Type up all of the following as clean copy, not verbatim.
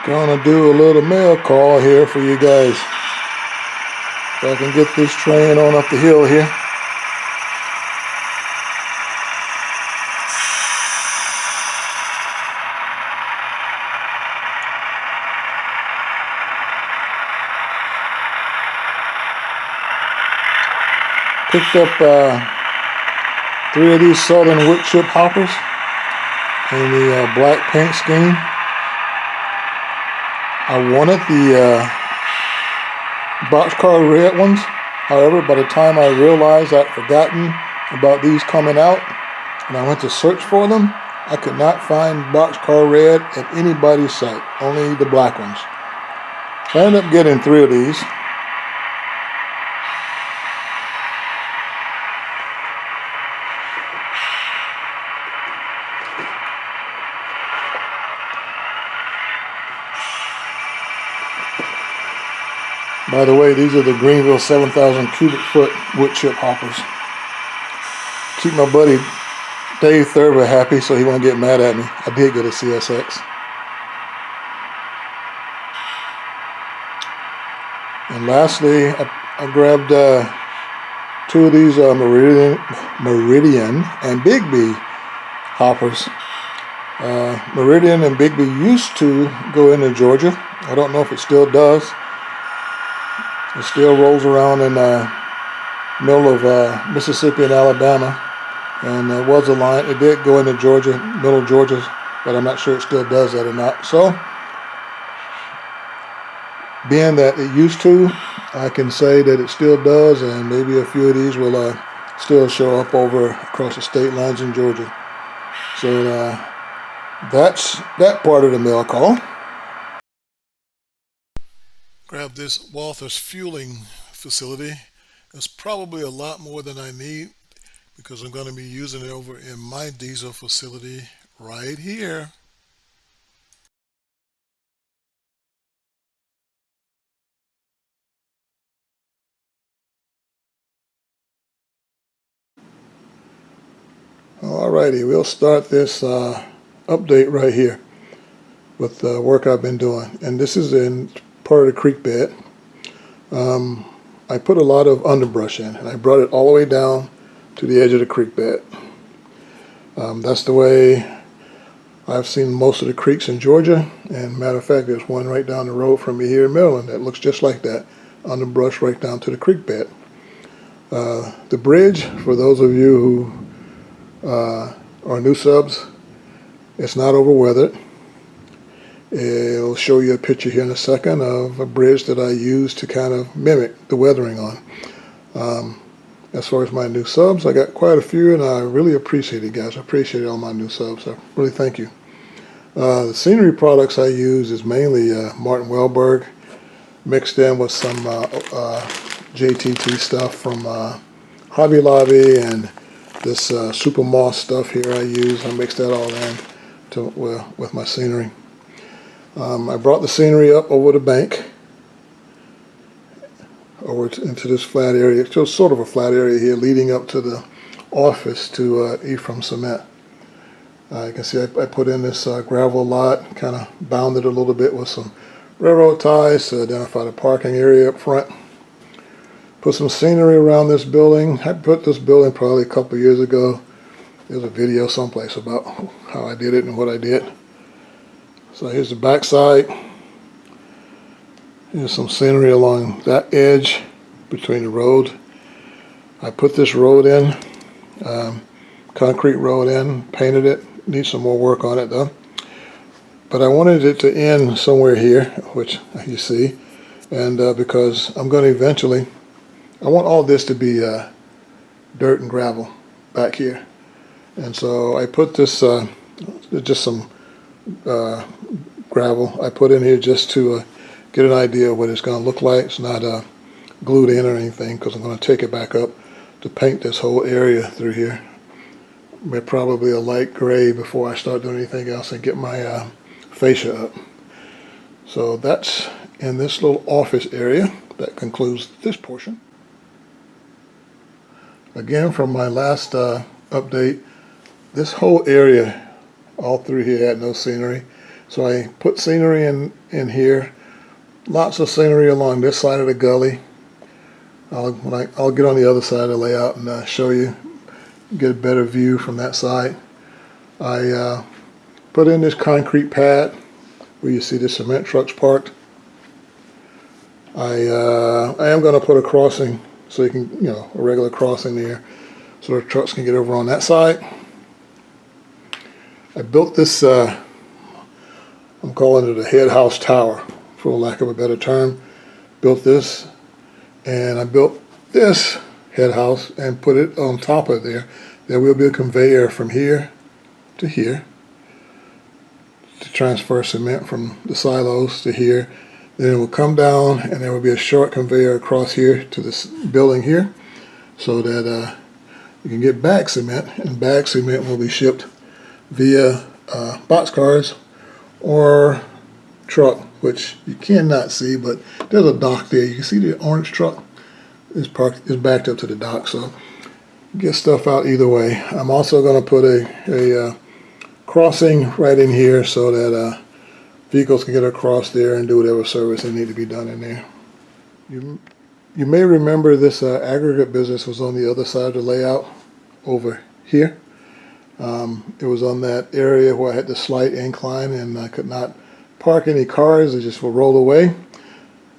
Gonna do a little mail call here for you guys. If I can get this train on up the hill here. Picked up 3 of these southern wood chip hoppers in the black paint scheme. I wanted the boxcar red ones. However, by the time I realized I'd forgotten about these coming out and I went to search for them, I could not find boxcar red at anybody's site, only the black ones. So I ended up getting 3 of these. By the way, these are the Greenville 7,000 cubic foot wood chip hoppers. Keep my buddy Dave Thurber happy so he won't get mad at me. I did get a CSX. And lastly, I grabbed 2 of these Meridian and Big B hoppers. Meridian and Big B used to go into Georgia. I don't know if it still does. It still rolls around in the middle of Mississippi and Alabama, and it was a line. It did go into Georgia, middle Georgia, but I'm not sure it still does that or not. So, being that it used to, I can say that it still does, and maybe a few of these will still show up over across the state lines in Georgia. So that's that part of the mail call. Grab this Walther's fueling facility. It's probably a lot more than I need because I'm going to be using it over in my diesel facility right here. Alrighty, we'll start this update right here with the work I've been doing. And this is in part of the creek bed. I put a lot of underbrush in, and I brought it all the way down to the edge of the creek bed. That's the way I've seen most of the creeks in Georgia, and matter of fact, there's one right down the road from me here in Maryland that looks just like that, underbrush right down to the creek bed. The bridge, for those of you who are new subs, it's not overweathered. It'll show you a picture here in a second of a bridge that I use to kind of mimic the weathering on. As far as my new subs, I got quite a few, and I really appreciate it, guys. I appreciate all my new subs. I really thank you. The scenery products I use is mainly Martin Wellberg, mixed in with some JTT stuff from Hobby Lobby, and this Super Moss stuff here I use. I mix that all in with my scenery. I brought the scenery up over the bank, over into this flat area. It's just sort of a flat area here leading up to the office to Ephriams Cement. You can see I put in this gravel lot, kind of bounded a little bit with some railroad ties to identify the parking area up front. Put some scenery around this building. I put this building probably a couple years ago. There's a video someplace about how I did it and what I did. So here's the back side. Here's some scenery along that edge between the road. I put this road in, concrete road in, painted it. Needs some more work on it though. But I wanted it to end somewhere here, which you see, and because I'm going to eventually, I want all this to be dirt and gravel back here. And so I put this, just some gravel I put in here just to get an idea of what it's going to look like. It's not glued in or anything because I'm going to take it back up to paint this whole area through here. Probably a light gray before I start doing anything else and get my fascia up. So that's in this little office area. That concludes this portion. Again, from my last update, this whole area all through here had no scenery. So I put scenery in here, lots of scenery along this side of the gully. I'll get on the other side of the layout and show you, get a better view from that side. I put in this concrete pad where you see the cement trucks parked. I am going to put a crossing so you can, a regular crossing there so the trucks can get over on that side. I built this, I'm calling it a head house tower for lack of a better term. Built this, and I built this head house and put it on top of there. There will be a conveyor from here to here to transfer cement from the silos to here. Then it will come down and there will be a short conveyor across here to this building here so that you can get bag cement, and bag cement will be shipped via boxcars or truck, which you cannot see, but there's a dock there. You can see the orange truck is backed up to the dock, so get stuff out either way. I'm also going to put a crossing right in here so that vehicles can get across there and do whatever service they need to be done in there. You may remember this aggregate business was on the other side of the layout over here. It was on that area where I had the slight incline and I could not park any cars. They just would roll away.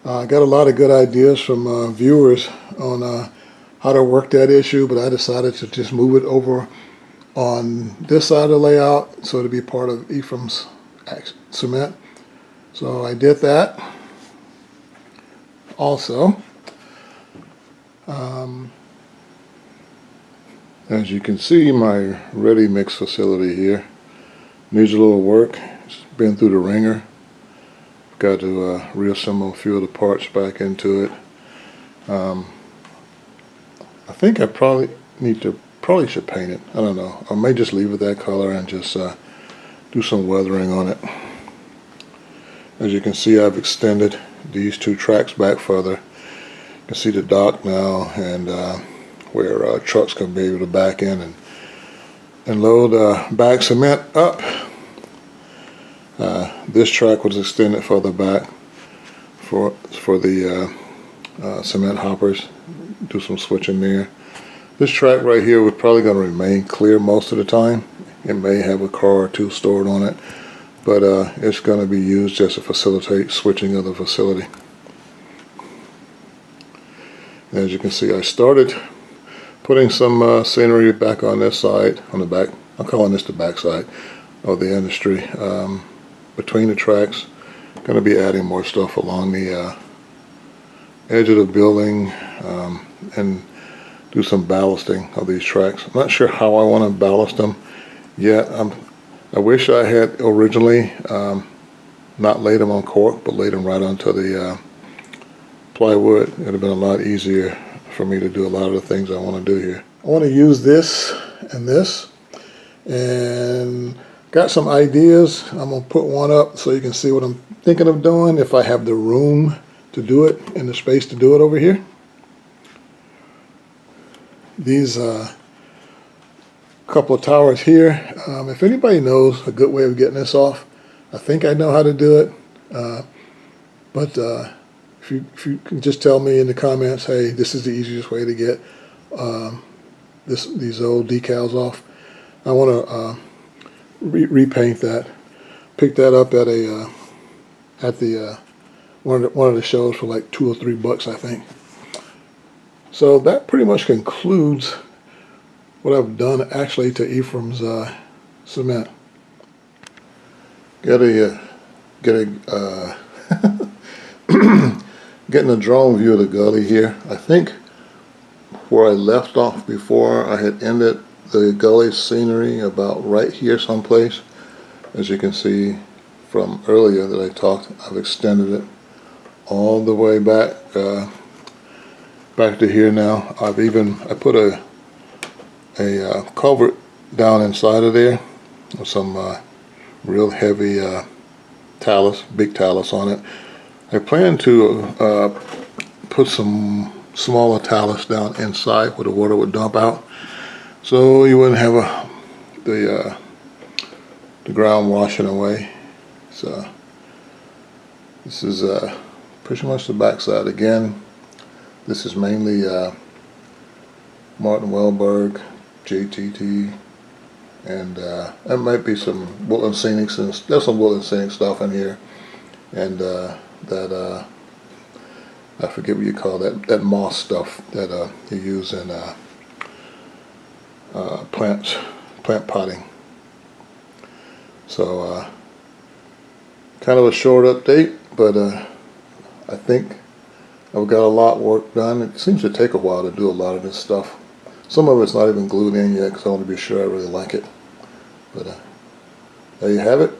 I got a lot of good ideas from viewers on how to work that issue, but I decided to just move it over on this side of the layout so to be part of Ephriams cement. So I did that. Also, as you can see, my ready mix facility here needs a little work. It's been through the ringer. Got to reassemble a few of the parts back into it. I think I probably should paint it. I don't know. I may just leave it that color and just do some weathering on it. As you can see, I've extended these two tracks back further. You can see the dock now, and where trucks can be able to back in and load bag cement up. This track was extended further back for the cement hoppers. Do some switching there. This track right here was probably going to remain clear most of the time. It may have a car or two stored on it, but it's going to be used just to facilitate switching of the facility. As you can see, I started putting some scenery back on this side, on the back. I'm calling this the back side of the industry. Between the tracks, going to be adding more stuff along the edge of the building and do some ballasting of these tracks. I'm not sure how I want to ballast them yet. I wish I had originally not laid them on cork, but laid them right onto the plywood. It would have been a lot easier for me to do a lot of the things I want to do here. I want to use this, and got some ideas. I'm going to put one up so you can see what I'm thinking of doing if I have the room to do it and the space to do it over here. These couple of towers here, if anybody knows a good way of getting this off, I think I know how to do it, but if you can just tell me in the comments, hey, this is the easiest way to get these old decals off. I want to repaint that. Picked that up at one of the shows for like $2 or $3, I think. So that pretty much concludes what I've done actually to Ephriams cement. Getting a drone view of the gully here. I think where I left off before, I had ended the gully scenery about right here someplace. As you can see from earlier that I talked, I've extended it all the way back back to here now. I put a culvert down inside of there with some real heavy talus, big talus on it. I plan to put some smaller talus down inside where the water would dump out, so you wouldn't have the ground washing away So this is pretty much the backside again. This is mainly Martin Wellberg, JTT, and there might be some Woodland Scenics, and there's some Woodland Scenic stuff in here, and that I forget what you call that moss stuff that you use in plant potting. So kind of a short update, but I think I've got a lot of work done. It seems to take a while to do a lot of this stuff. Some of it's not even glued in yet because I want to be sure I really like it. But there you have it.